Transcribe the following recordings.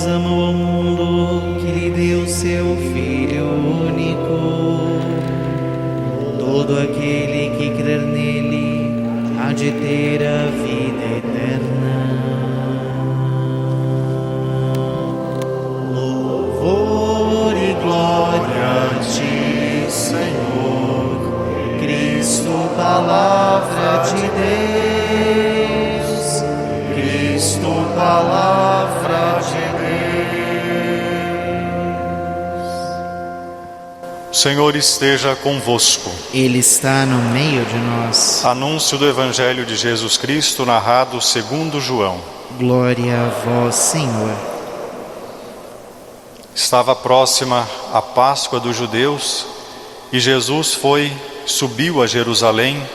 amou ao mundo que lhe deu seu Filho único. Todo aquele que crer nele há de ter a vida eterna. Louvor e glória a ti, Senhor, Cristo, palavra de Deus, Cristo, palavra de Deus. O Senhor esteja convosco. Ele está no meio de nós. Anúncio do Evangelho de Jesus Cristo narrado segundo João. Glória a vós, Senhor. Estava próxima a Páscoa dos judeus e Jesus subiu a Jerusalém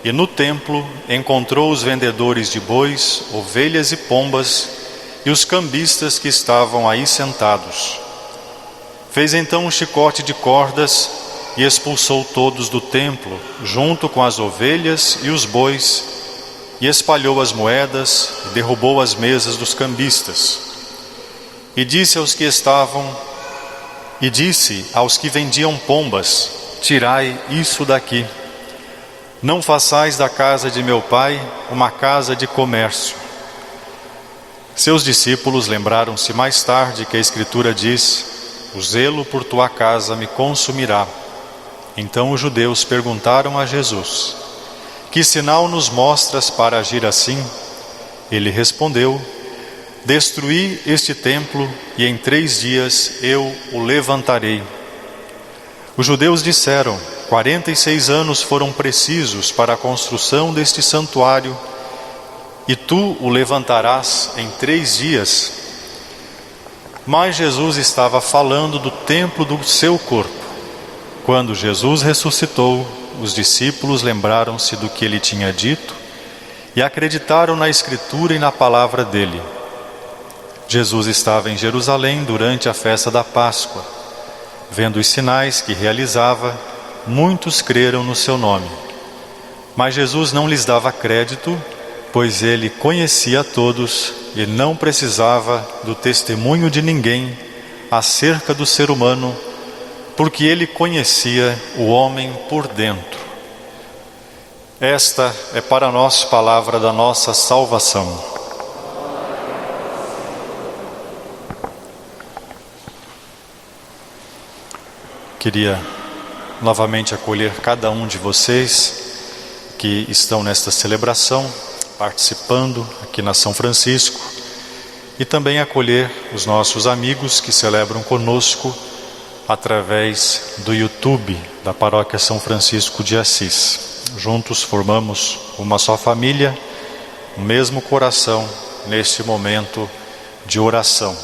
e no templo encontrou os vendedores de bois, ovelhas e pombas e os cambistas que estavam aí sentados. Fez então um chicote de cordas e expulsou todos do templo, junto com as ovelhas e os bois, e espalhou as moedas e derrubou as mesas dos cambistas. E disse aos que vendiam pombas: tirai isso daqui. Não façais da casa de meu pai uma casa de comércio. Seus discípulos lembraram-se mais tarde que a Escritura diz: o zelo por tua casa me consumirá. Então os judeus perguntaram a Jesus: que sinal nos mostras para agir assim? Ele respondeu: destruí este templo e em 3 dias eu o levantarei. Os judeus disseram: 46 anos foram precisos para a construção deste santuário e tu o levantarás em 3 dias? Mas Jesus estava falando do templo do seu corpo. Quando Jesus ressuscitou, os discípulos lembraram-se do que ele tinha dito e acreditaram na Escritura e na palavra dele. Jesus estava em Jerusalém durante a festa da Páscoa. Vendo os sinais que realizava, muitos creram no seu nome. Mas Jesus não lhes dava crédito, pois ele conhecia a todos e não precisava do testemunho de ninguém acerca do ser humano, porque ele conhecia o homem por dentro. Esta é para nós palavra da nossa salvação. Queria novamente acolher cada um de vocês que estão nesta celebração, participando aqui na São Francisco, e também acolher os nossos amigos que celebram conosco através do YouTube da Paróquia São Francisco de Assis. Juntos formamos uma só família, o mesmo coração neste momento de oração.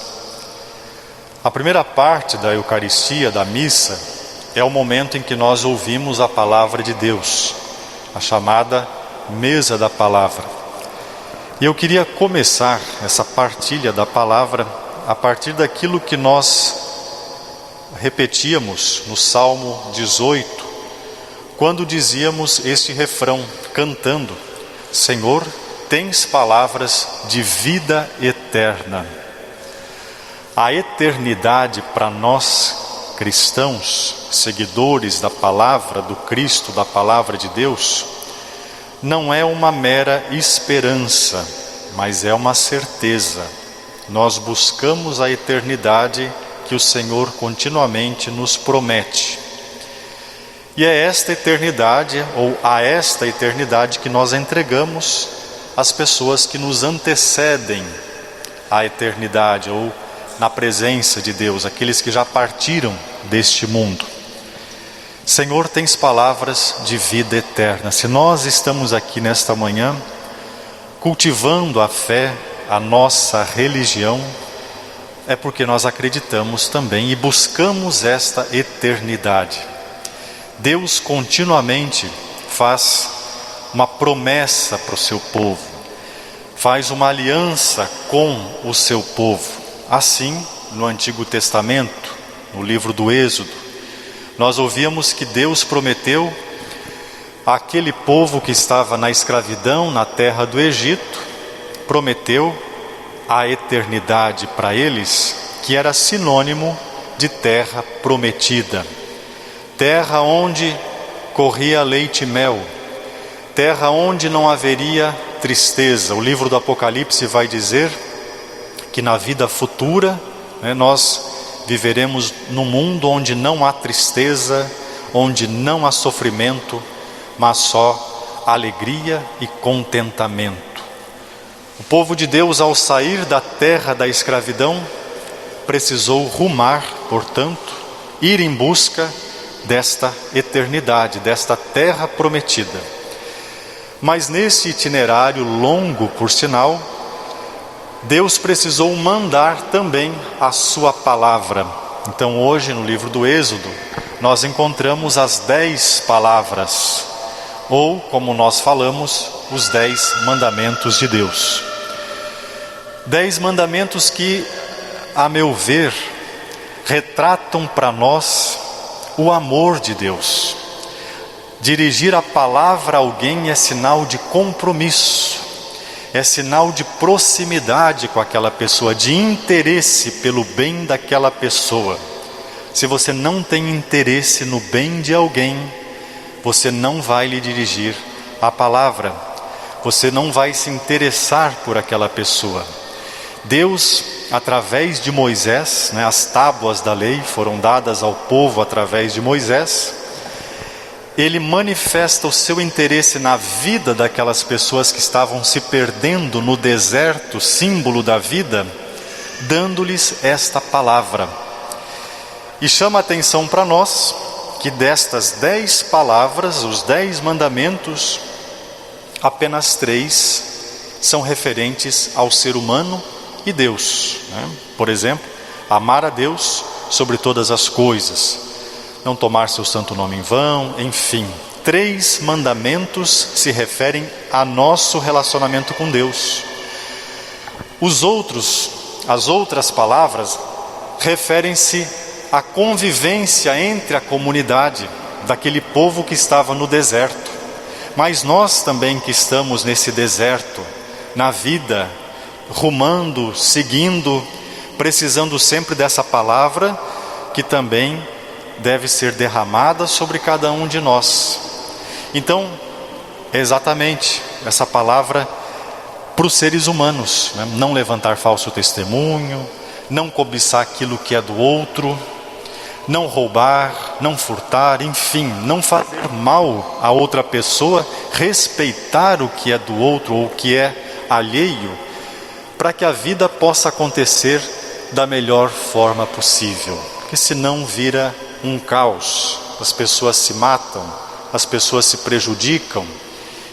A primeira parte da Eucaristia, da missa, é o momento em que nós ouvimos a palavra de Deus, a chamada mesa da palavra. E eu queria começar essa partilha da palavra a partir daquilo que nós repetíamos no Salmo 18, quando dizíamos este refrão, cantando: Senhor, tens palavras de vida eterna. A eternidade para nós cristãos, seguidores da palavra do Cristo, da palavra de Deus, não é uma mera esperança, mas é uma certeza. Nós buscamos a eternidade que o Senhor continuamente nos promete. E é esta eternidade, ou a esta eternidade, que nós entregamos às pessoas que nos antecedem à eternidade, ou na presença de Deus, aqueles que já partiram deste mundo. Senhor, tens palavras de vida eterna. Se nós estamos aqui nesta manhã, cultivando a fé, a nossa religião, é porque nós acreditamos também e buscamos esta eternidade. Deus continuamente faz uma promessa para o seu povo, faz uma aliança com o seu povo. Assim, no Antigo Testamento, no livro do Êxodo, nós ouvíamos que Deus prometeu àquele povo que estava na escravidão na terra do Egito, prometeu a eternidade para eles, que era sinônimo de terra prometida, terra onde corria leite e mel, terra onde não haveria tristeza. O livro do Apocalipse vai dizer que na vida futura, nós viveremos num mundo onde não há tristeza, onde não há sofrimento, mas só alegria e contentamento. O povo de Deus, ao sair da terra da escravidão, precisou rumar, portanto, ir em busca desta eternidade, desta terra prometida. Mas nesse itinerário longo, por sinal, Deus precisou mandar também a sua palavra. Então hoje, no livro do Êxodo, nós encontramos as 10 palavras, ou, como nós falamos, os 10 mandamentos de Deus. 10 mandamentos que, a meu ver, retratam para nós o amor de Deus. Dirigir a palavra a alguém é sinal de compromisso, é sinal de proximidade com aquela pessoa, de interesse pelo bem daquela pessoa. Se você não tem interesse no bem de alguém, você não vai lhe dirigir a palavra, você não vai se interessar por aquela pessoa. Deus, através de Moisés, as tábuas da lei foram dadas ao povo através de Moisés, ele manifesta o seu interesse na vida daquelas pessoas que estavam se perdendo no deserto, símbolo da vida, dando-lhes esta palavra. E chama a atenção para nós que destas 10 palavras, os 10 mandamentos, apenas 3 são referentes ao ser humano e Deus. Por exemplo, amar a Deus sobre todas as coisas, não tomar seu santo nome em vão, enfim. 3 mandamentos se referem a nosso relacionamento com Deus. As outras palavras referem-se à convivência entre a comunidade daquele povo que estava no deserto. Mas nós também que estamos nesse deserto, na vida, rumando, seguindo, precisando sempre dessa palavra que também deve ser derramada sobre cada um de nós. Então, é exatamente essa palavra para os seres humanos, não levantar falso testemunho, não cobiçar aquilo que é do outro, não roubar, não furtar, enfim, não fazer mal a outra pessoa, respeitar o que é do outro ou o que é alheio, para que a vida possa acontecer da melhor forma possível, porque senão vira um caos, as pessoas se matam, as pessoas se prejudicam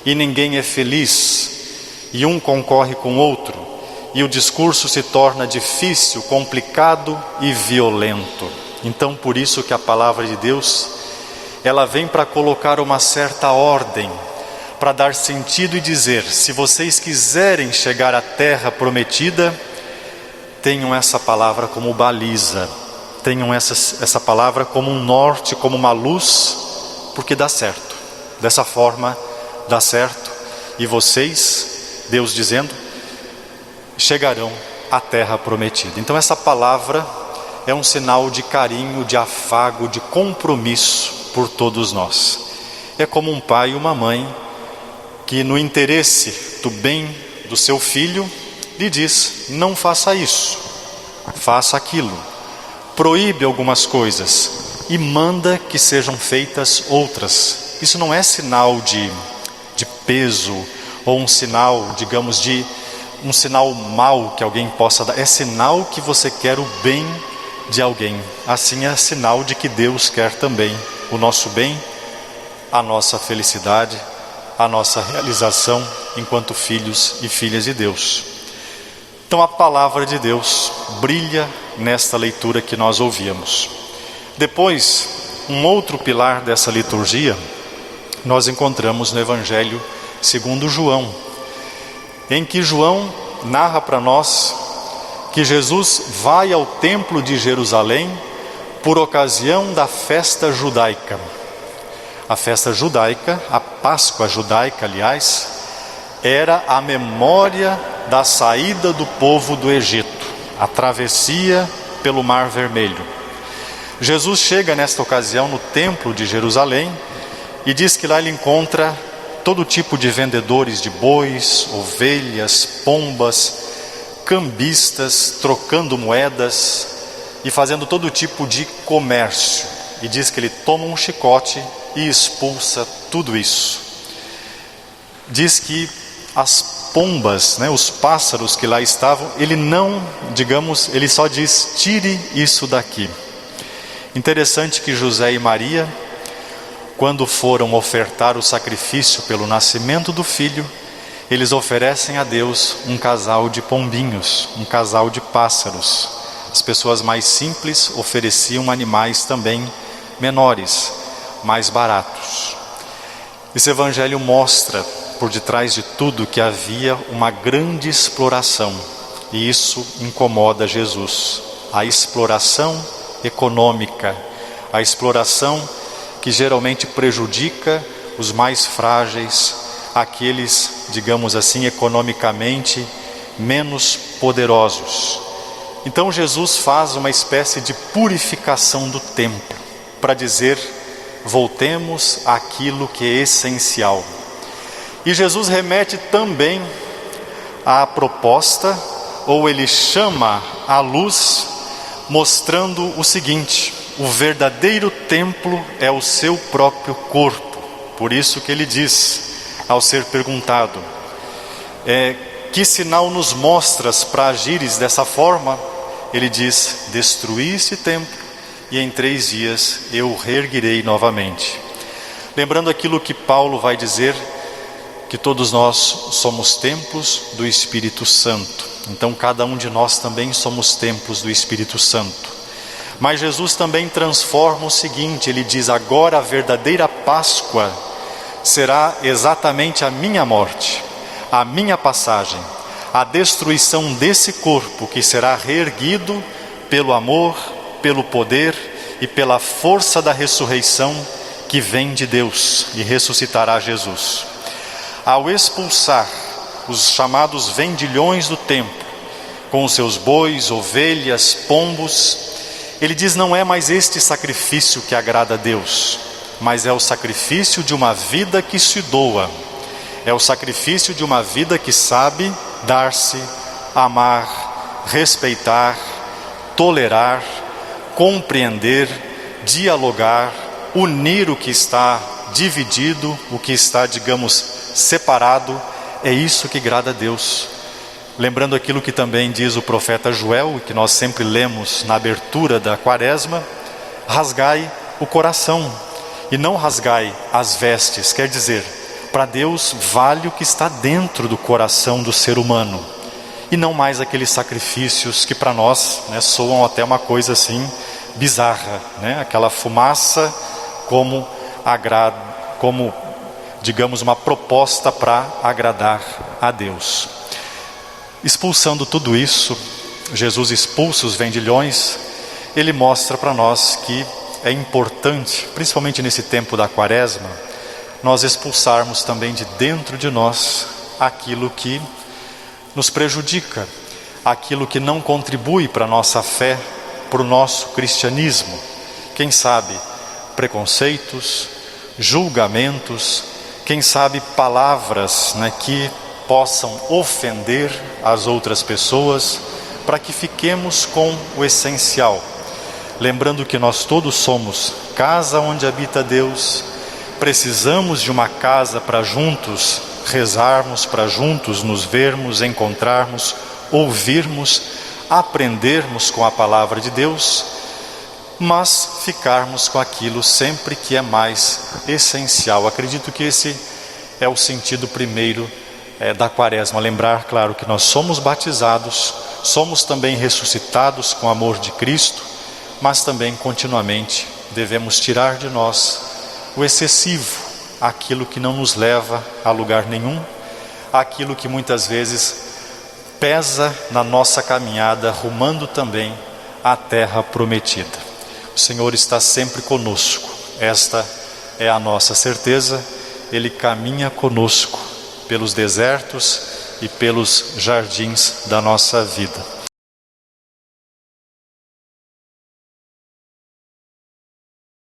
e ninguém é feliz, e um concorre com o outro, e o discurso se torna difícil, complicado e violento. Então, por isso que a palavra de Deus, ela vem para colocar uma certa ordem, para dar sentido e dizer: se vocês quiserem chegar à terra prometida, tenham essa palavra como baliza, tenham essa palavra como um norte, como uma luz, porque dá certo. Dessa forma dá certo, e vocês, Deus dizendo, chegarão à terra prometida. Então essa palavra é um sinal de carinho, de afago, de compromisso por todos nós. É como um pai e uma mãe que, no interesse do bem do seu filho, lhe diz: não faça isso, faça aquilo, proíbe algumas coisas e manda que sejam feitas outras. Isso não é sinal de peso, ou um sinal, digamos, de um sinal mau que alguém possa dar. É sinal que você quer o bem de alguém. Assim é sinal de que Deus quer também o nosso bem, a nossa felicidade, a nossa realização enquanto filhos e filhas de Deus. Então a palavra de Deus brilha nesta leitura que nós ouvíamos. Depois, um outro pilar dessa liturgia nós encontramos no Evangelho segundo João, em que João narra para nós que Jesus vai ao templo de Jerusalém por ocasião da festa judaica. A festa judaica, a Páscoa judaica, aliás, era a memória da saída do povo do Egito, a travessia pelo Mar Vermelho. Jesus chega nesta ocasião no templo de Jerusalém e diz que lá ele encontra todo tipo de vendedores de bois, ovelhas, pombas, cambistas, trocando moedas e fazendo todo tipo de comércio. E diz que ele toma um chicote e expulsa tudo isso. Diz que as pombas, os pássaros que lá estavam, ele só diz: tire isso daqui. Interessante que José e Maria, quando foram ofertar o sacrifício pelo nascimento do filho, eles oferecem a Deus um casal de pombinhos, um casal de pássaros. As pessoas mais simples ofereciam animais também menores, mais baratos. Esse evangelho mostra, por detrás de tudo, que havia uma grande exploração, e isso incomoda Jesus. A exploração econômica, a exploração que geralmente prejudica os mais frágeis, aqueles, digamos assim, economicamente menos poderosos. Então Jesus faz uma espécie de purificação do templo, para dizer: voltemos àquilo que é essencial. E Jesus remete também à proposta, ou ele chama à luz, mostrando o seguinte: o verdadeiro templo é o seu próprio corpo. Por isso que ele diz, ao ser perguntado: que sinal nos mostras para agires dessa forma? Ele diz: destruí esse templo e em 3 dias eu o reerguirei novamente. Lembrando aquilo que Paulo vai dizer, que todos nós somos templos do Espírito Santo. Então cada um de nós também somos templos do Espírito Santo. Mas Jesus também transforma o seguinte, ele diz: agora a verdadeira Páscoa será exatamente a minha morte, a minha passagem, a destruição desse corpo que será reerguido pelo amor, pelo poder e pela força da ressurreição que vem de Deus, e ressuscitará Jesus. Ao expulsar os chamados vendilhões do templo, com os seus bois, ovelhas, pombos, ele diz: não é mais este sacrifício que agrada a Deus, mas é o sacrifício de uma vida que se doa, é o sacrifício de uma vida que sabe dar-se, amar, respeitar, tolerar, compreender, dialogar, unir o que está dividido, o que está, digamos, separado. É isso que agrada a Deus. Lembrando aquilo que também diz o profeta Joel, que nós sempre lemos na abertura da Quaresma: rasgai o coração e não rasgai as vestes. Quer dizer, para Deus vale o que está dentro do coração do ser humano, e não mais aqueles sacrifícios que para nós soam até uma coisa assim bizarra, aquela fumaça como digamos uma proposta para agradar a Deus. Expulsando tudo isso, Jesus expulsa os vendilhões. Ele mostra para nós que é importante, principalmente nesse tempo da Quaresma, nós expulsarmos também de dentro de nós aquilo que nos prejudica, aquilo que não contribui para a nossa fé, para o nosso cristianismo. Quem sabe preconceitos, julgamentos, quem sabe palavras que possam ofender as outras pessoas, para que fiquemos com o essencial. Lembrando que nós todos somos casa onde habita Deus, precisamos de uma casa para juntos rezarmos, para juntos nos vermos, encontrarmos, ouvirmos, aprendermos com a palavra de Deus, mas ficarmos com aquilo sempre que é mais essencial. Acredito que esse é o sentido primeiro da Quaresma. Lembrar, claro, que nós somos batizados, somos também ressuscitados com o amor de Cristo, mas também continuamente devemos tirar de nós o excessivo, aquilo que não nos leva a lugar nenhum, aquilo que muitas vezes pesa na nossa caminhada, rumando também à terra prometida. O Senhor está sempre conosco, esta é a nossa certeza. Ele caminha conosco pelos desertos, e pelos jardins da nossa vida.